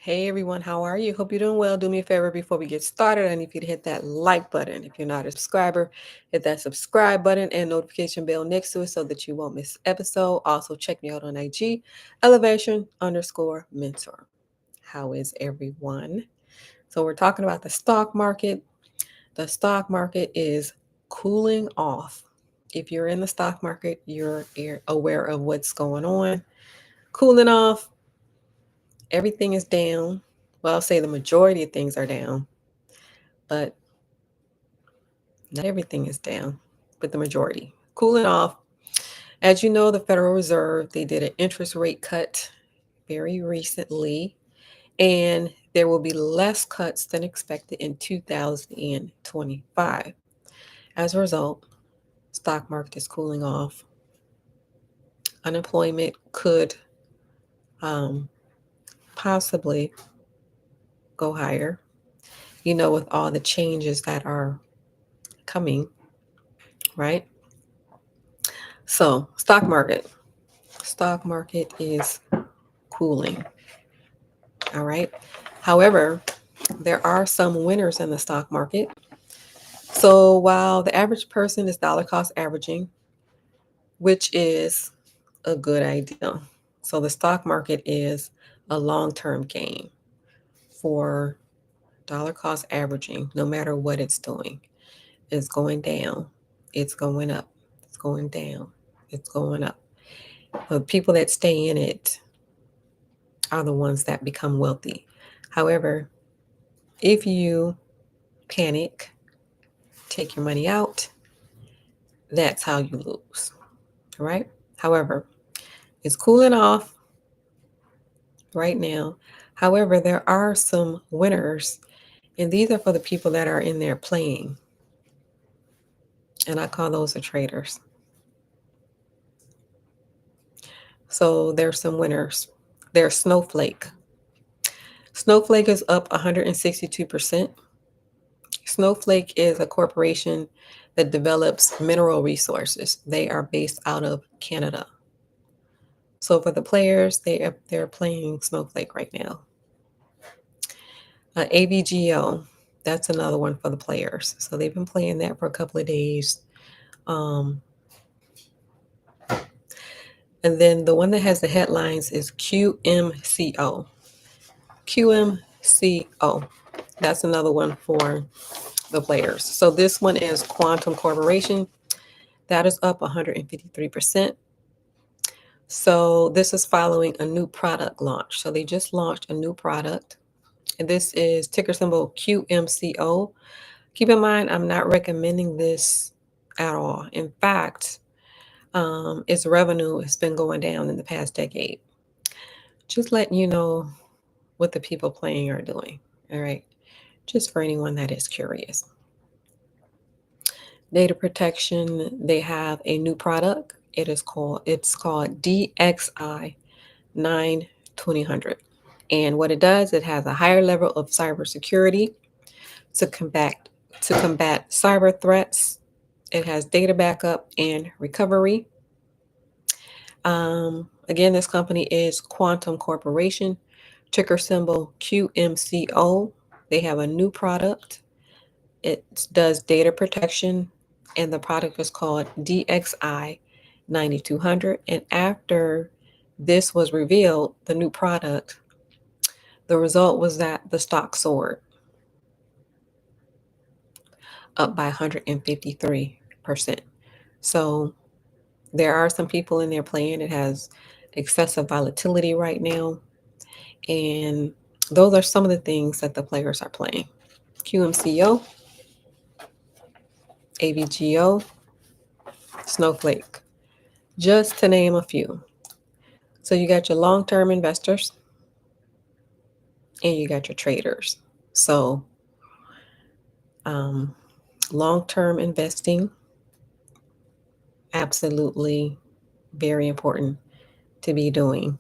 Hey everyone, how are you? Hope you're doing well. Do me a favor before we get started. I need you to hit that like button. If you're not a subscriber, hit that subscribe button and notification bell next to it so that you won't miss episode. Also, check me out on IG, elevation_mentor. How is everyone? So we're talking about the stock market. The stock market is cooling off. If you're in the stock market, you're aware of what's going on. Cooling off, everything is down. Well, I'll say the majority of things are down, but not everything is down, but the majority. Cooling off. As you know, the Federal Reserve, they did an interest rate cut very recently, and there will be less cuts than expected in 2025. As a result, stock market is cooling off. Unemployment could um, possibly go higher, with all the changes that are coming, right? So, stock market is cooling. All right. However, there are some winners in the stock market. So while the average person is dollar cost averaging, which is a good idea. So the stock market is a long-term gain for dollar cost averaging, no matter what it's doing. It's going down, it's going up, it's going down, it's going up. The people that stay in it are the ones that become wealthy. However, if you panic, take your money out, that's how you lose. All right. However, it's cooling off right now. However, there are some winners, and these are for the people that are in there playing. And I call those the traders. So there's some winners. There's Snowflake. Snowflake is up 162%. Snowflake is a corporation that develops mineral resources. They are based out of Canada. So for the players, they're playing Snowflake right now. AVGO, that's another one for the players. So they've been playing that for a couple of days. Um, and then the one that has the headlines is QMCO. QMCO. That's another one for the players. So this one is Quantum Corporation. That is up 153%. So this is following a new product launch. So they just launched a new product. And this is ticker symbol QMCO. Keep in mind, I'm not recommending this at all. In fact, its revenue has been going down in the past decade. Just letting you know what the people playing are doing. All right. Just for anyone that is curious. Data protection, they have a new product. It's called DXI 92000. And what it does, it has a higher level of cybersecurity to combat cyber threats. It has data backup and recovery. Again, this company is Quantum Corporation, ticker symbol QMCO. They have a new product. It does data protection, and the product is called DXI 9200. And after this was revealed, the new product, the result was that the stock soared up by 153%. So there are some people in there playing. It has excessive volatility right now. And those are some of the things that the players are playing. QMCO, AVGO, Snowflake, just to name a few. So you got your long-term investors and you got your traders. So long-term investing, absolutely very important to be doing.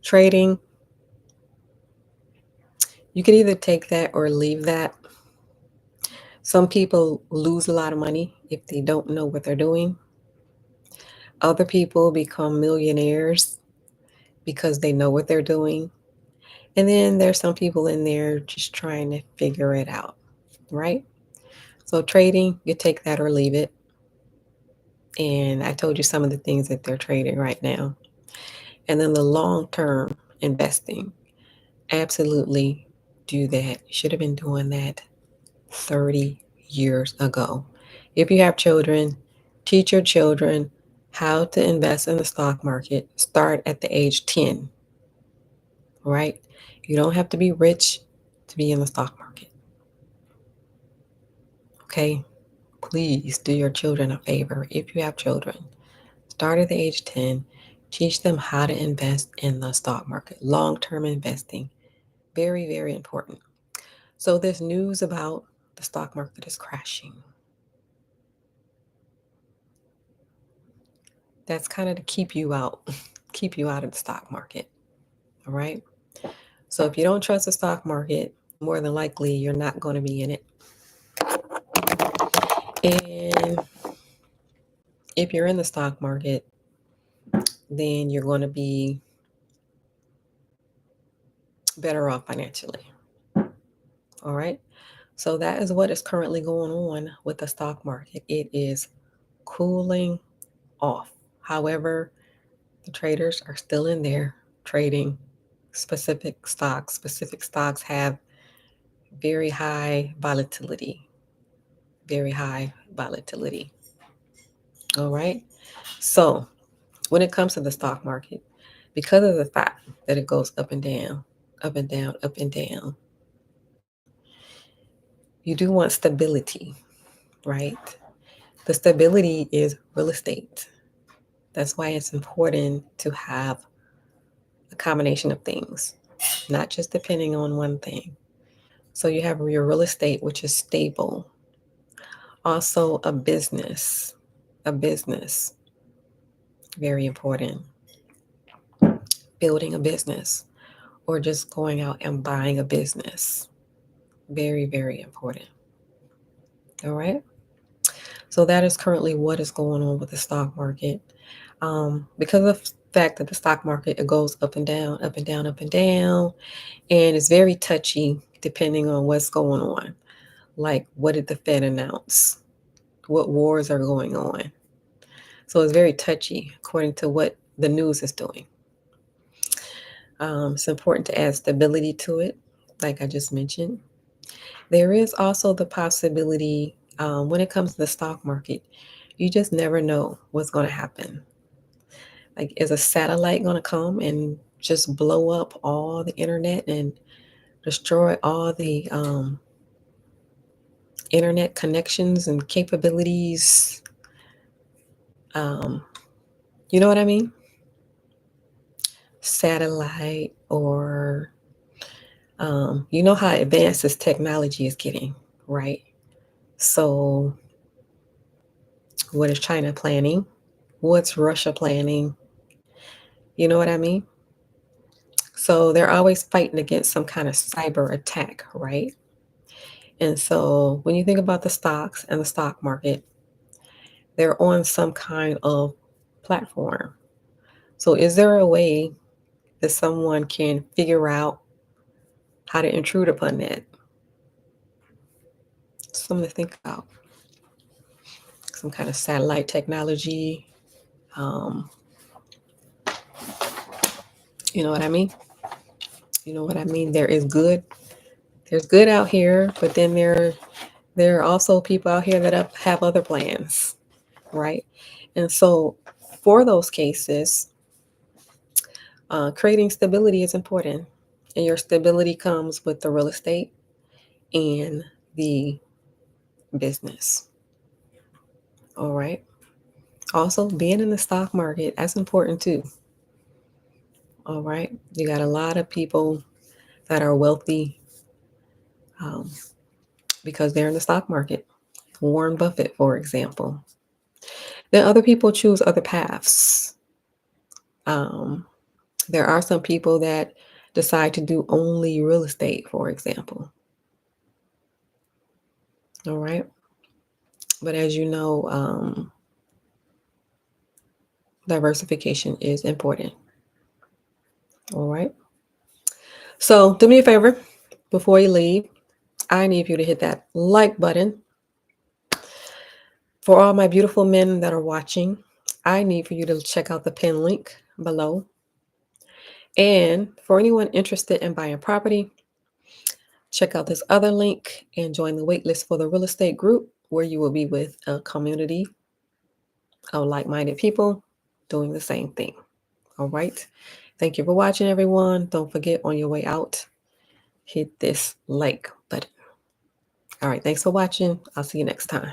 Trading, you can either take that or leave that. Some people lose a lot of money if they don't know what they're doing. Other people become millionaires because they know what they're doing. And then there's some people in there just trying to figure it out, right? So trading, you take that or leave it. And I told you some of the things that they're trading right now. And then the long term investing, absolutely do that. You should have been doing that 30 years ago. If you have children, teach your children how to invest in the stock market. Start at the age 10, right? You don't have to be rich to be in the stock market. Okay? Please do your children a favor if you have children. Start at the age 10. Teach them how to invest in the stock market. Long term investing. Very, very important. So, this news about the stock market is crashing. That's kind of to keep you out, keep you out of the stock market. All right. So, if you don't trust the stock market, more than likely you're not going to be in it. And if you're in the stock market, then you're going to be better off financially. All right. So that is what is currently going on with the stock market. It is cooling off. However, the traders are still in there trading specific stocks. Specific stocks have very high volatility. Very high volatility. All right. So when it comes to the stock market, because of the fact that it goes up and down, up and down, up and down, you do want stability, right? The stability is real estate. That's why it's important to have a combination of things, not just depending on one thing. So you have your real estate, which is stable. Also, a business, very important. Building a business or just going out and buying a business, very, very important. All right. So that is currently what is going on with the stock market. Because of the fact that the stock market it goes up and down, up and down, up and down, and it's very touchy depending on what's going on. Like, what did the Fed announce? What wars are going on? So it's very touchy according to what the news is doing. It's important to add stability to it, like I just mentioned. There is also the possibility when it comes to the stock market, you just never know what's going to happen. Like, is a satellite going to come and just blow up all the internet and destroy all the internet connections and capabilities? Um, you know what I mean? Satellite, or you know how advanced this technology is getting, right? So, what is China planning? What's Russia planning? You know what I mean? So, they're always fighting against some kind of cyber attack, right? And so, when you think about the stocks and the stock market, they're on some kind of platform. So, is there a way that someone can figure out how to intrude upon that? Something to think about. Some kind of satellite technology. Um, you know what I mean? You know what I mean? There is good. There's good out here, but then there are also people out here that have other plans, right? And so, for those cases, creating stability is important, and your stability comes with the real estate and the business. All right. Also, being in the stock market, that's important too. All right. You got a lot of people that are wealthy um, because they're in the stock market. Warren Buffett, for example. Then other people choose other paths. Um, there are some people that decide to do only real estate, for example. All right. But as you know, diversification is important. All right. So do me a favor before you leave. I need you to hit that like button. For all my beautiful men that are watching, I need for you to check out the pin link below. And for anyone interested in buying property, check out this other link and join the waitlist for the real estate group where you will be with a community of like-minded people doing the same thing. All right. Thank you for watching, everyone. Don't forget on your way out, hit this like button. All right. Thanks for watching. I'll see you next time.